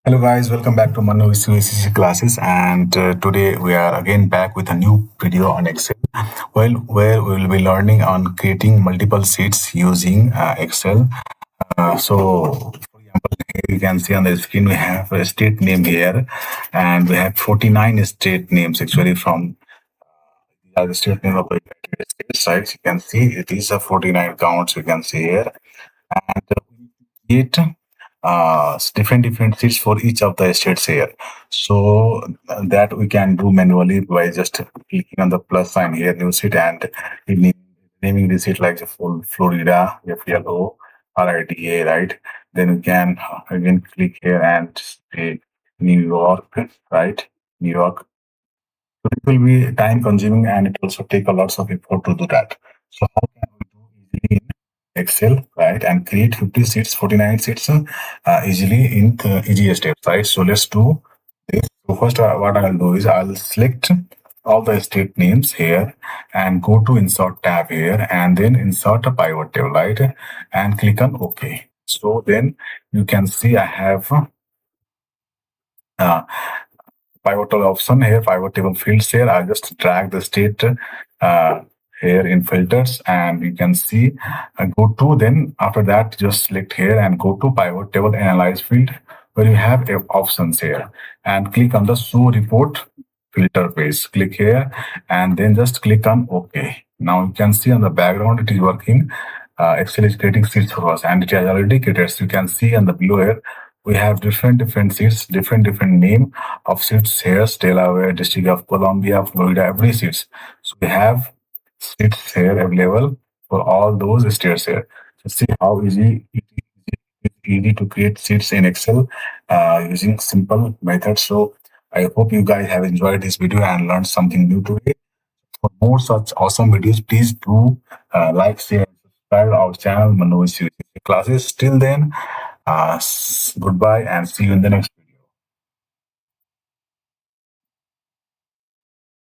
Hello guys, welcome back to Manu VCC classes, and today we are again back with a new video on Excel. Where we will be learning on creating multiple sheets using Excel. For example, here you can see on the screen we have a state name here, and we have 49 state names actually from the state name of the United States. Right, you can see it is a 49 counts. You can see here, and create different sheets for each of the states here. So that we can do manually by just clicking on the plus sign here, new sheet, and naming the sheet like the full Florida, FLO, RITA, right? Then we can again click here and say New York, right? New York. So it will be time consuming and it also take a lots of effort to do that. So how can we do easily in Excel, right? And create 50 seats, 49 seats easily in the easiest steps, right? So let's do this. So first, what I'll do is I'll select all the state names here and go to insert tab here and then insert a pivot table, right? And click on OK. So then you can see I have uh, pivotal option here, pivot table fields here. I just drag the state uh, here in filters and you can see go to, then after that just select here and go to pivot table analyze field where you have options here and click on the show report filter page. Click here and then just click on OK. Now you can see on the background it is working. Excel is creating sheets for us and it has already created. So you can see on the below here we have different sheets, different name of seats here, Delaware, District of Columbia, Florida, every seats. So we have seats here available for all those states here. So see how easy to create seats in Excel using simple methods. So I hope you guys have enjoyed this video and learned something new today. For more such awesome videos, please do like, share, and subscribe our channel, Manoj Classes. Till then, goodbye and see you in the next video.